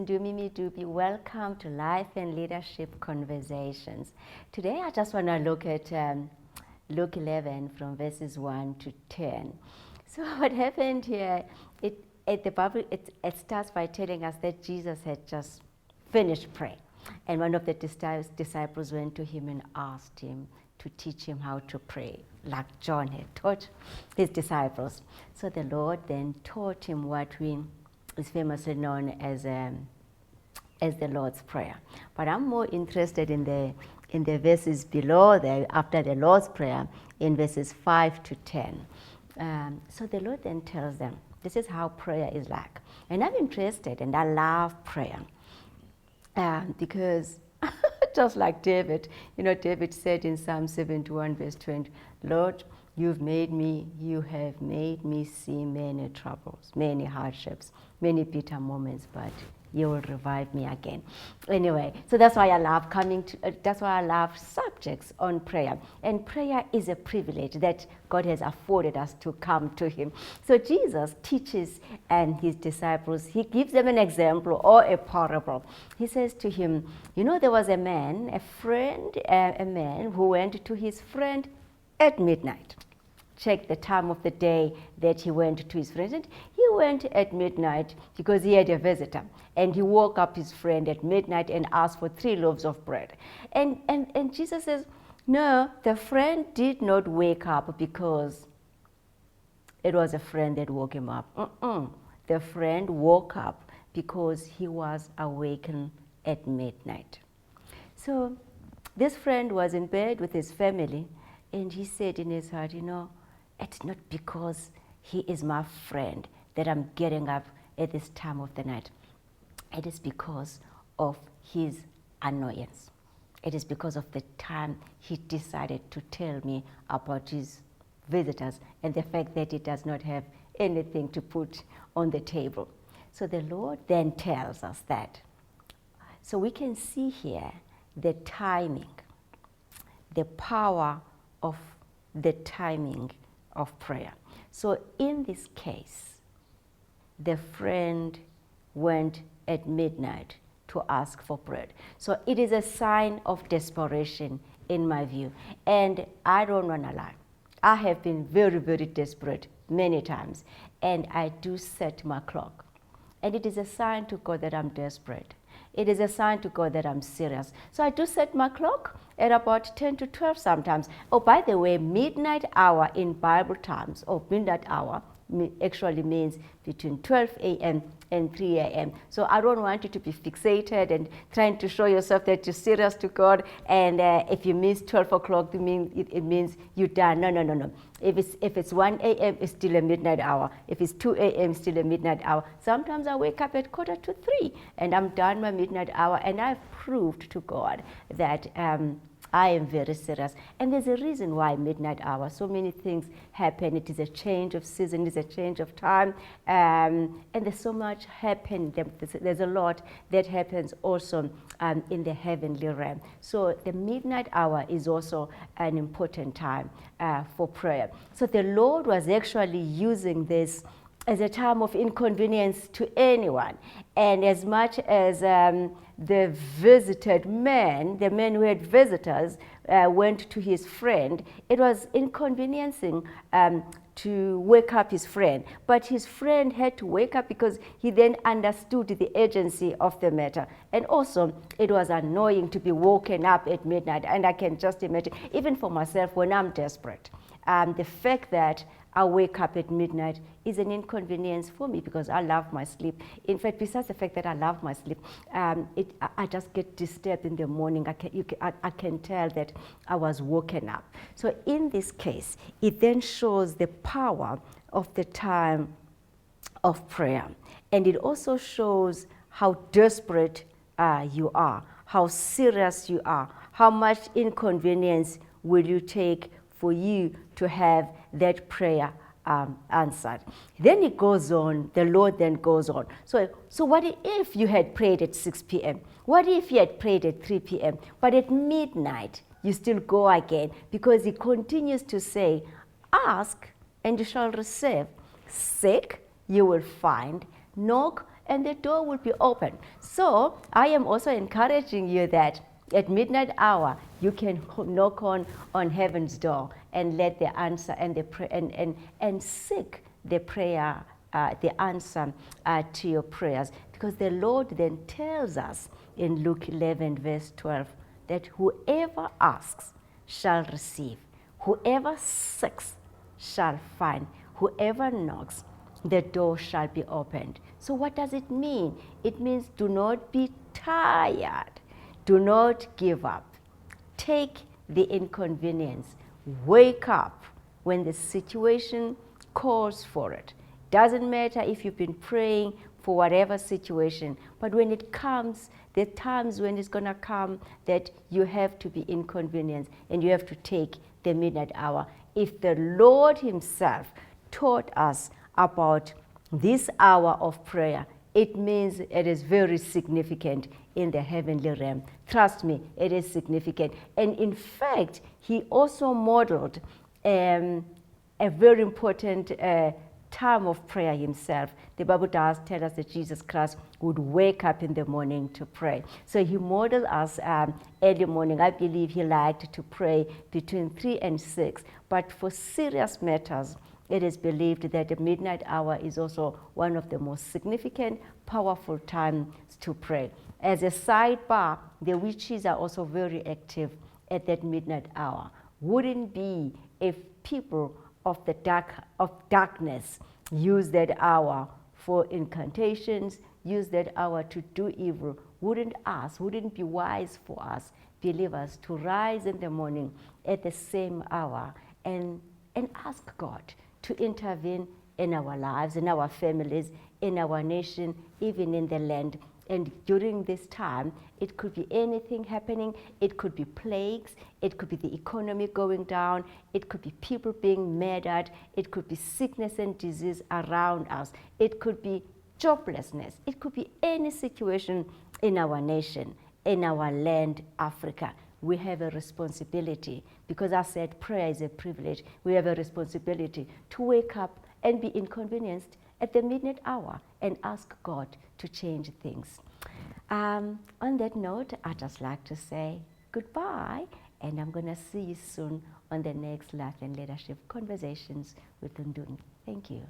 Ndumi Medupe. Welcome to Life and Leadership Conversations. Today I just want to look at Luke 11 from verses 1 to 10. So what happened here, it starts by telling us that Jesus had just finished praying. And one of the disciples went to him and asked him to teach him how to pray, like John had taught his disciples. So the Lord then taught him what is famously known as the Lord's Prayer. But I'm more interested in the verses below there, after the Lord's Prayer, in verses 5 to 10. So the Lord then tells them, this is how prayer is like. And I'm interested, and I love prayer. Because just like David, David said in Psalm 71 verse 20, Lord, you have made me see many troubles, many hardships, many bitter moments, but you will revive me again. Anyway, so that's why I love that's why I love subjects on prayer. And prayer is a privilege that God has afforded us to come to him. So Jesus teaches his disciples, he gives them an example or a parable. He says to him, there was a man who went to his friend at midnight. Check the time of the day that he went to his friend. And he went at midnight because he had a visitor. And he woke up his friend at midnight and asked for 3 loaves of bread. And Jesus says, no, the friend did not wake up because it was a friend that woke him up. The friend woke up because he was awakened at midnight. So this friend was in bed with his family, and he said in his heart, it's not because he is my friend that I'm getting up at this time of the night. It is because of his annoyance. It is because of the time he decided to tell me about his visitors and the fact that he does not have anything to put on the table. So the Lord then tells us that. So we can see here the timing, the power of the timing of prayer. So in this case, the friend went at midnight to ask for bread. So it is a sign of desperation in my view. And I don't want to lie. I have been very, very desperate many times. And I do set my clock. And it is a sign to God that I'm desperate. It is a sign to God that I'm serious. So I do set my clock at about 10 to 12 sometimes. Oh, by the way, midnight hour in Bible times, midnight hour actually means between 12 a.m. and 3 a.m. So I don't want you to be fixated and trying to show yourself that you're serious to God. And if you miss 12 o'clock, it means you're done. No. If it's 1 a.m., it's still a midnight hour. If it's 2 a.m., it's still a midnight hour. Sometimes I wake up at 2:45 and I'm done my midnight hour. And I've proved to God that I am very serious. And there's a reason why midnight hour. So many things happen. It is a change of season. It's a change of time. And there's so much happening. There's a lot that happens also in the heavenly realm. So the midnight hour is also an important time for prayer. So the Lord was actually using this as a time of inconvenience to anyone. And as much as the visited man, the man who had visitors, went to his friend, it was inconveniencing to wake up his friend. But his friend had to wake up because he then understood the urgency of the matter. And also, it was annoying to be woken up at midnight. And I can just imagine, even for myself, when I'm desperate, the fact that I wake up at midnight is an inconvenience for me because I love my sleep. In fact, besides the fact that I love my sleep, I just get disturbed in the morning. I can tell that I was woken up. So in this case, it then shows the power of the time of prayer. And it also shows how desperate you are, how serious you are, how much inconvenience will you take for you to have that prayer answered. Then it goes on, the Lord then goes on. So what if you had prayed at 6 p.m.? What if you had prayed at 3 p.m.? But at midnight, you still go again because he continues to say, ask and you shall receive. Seek, you will find. Knock and the door will be open. So I am also encouraging you that at midnight hour, you can knock on heaven's door and let the answer and and seek the prayer, the answer to your prayers. Because the Lord then tells us in Luke 11, verse 12, that whoever asks shall receive, whoever seeks shall find, whoever knocks, the door shall be opened. So what does it mean? It means do not be tired. Do not give up. Take the inconvenience. Wake up when the situation calls for it. Doesn't matter if you've been praying for whatever situation, but when it comes, there are times when it's going to come that you have to be inconvenienced and you have to take the midnight hour. If the Lord himself taught us about this hour of prayer, it means it is very significant in the heavenly realm. Trust me, it is significant. And in fact, he also modeled a very important time of prayer himself. The Bible does tell us that Jesus Christ would wake up in the morning to pray. So he modeled us early morning. I believe he liked to pray between 3 and 6. But for serious matters, it is believed that the midnight hour is also one of the most significant, powerful times to pray. As a sidebar, the witches are also very active at that midnight hour. Wouldn't be if people of darkness use that hour for incantations, use that hour to do evil. Wouldn't be wise for us, believers, to rise in the morning at the same hour and ask God to intervene in our lives, in our families, in our nation, even in the land. And during this time, it could be anything happening. It could be plagues. It could be the economy going down. It could be people being murdered. It could be sickness and disease around us. It could be joblessness. It could be any situation in our nation, in our land, Africa. We have a responsibility, because I said prayer is a privilege. We have a responsibility to wake up and be inconvenienced at the midnight hour and ask God to change things. On that note, I'd just like to say goodbye, and I'm going to see you soon on the next Life and Leadership Conversations with Ndumi. Thank you.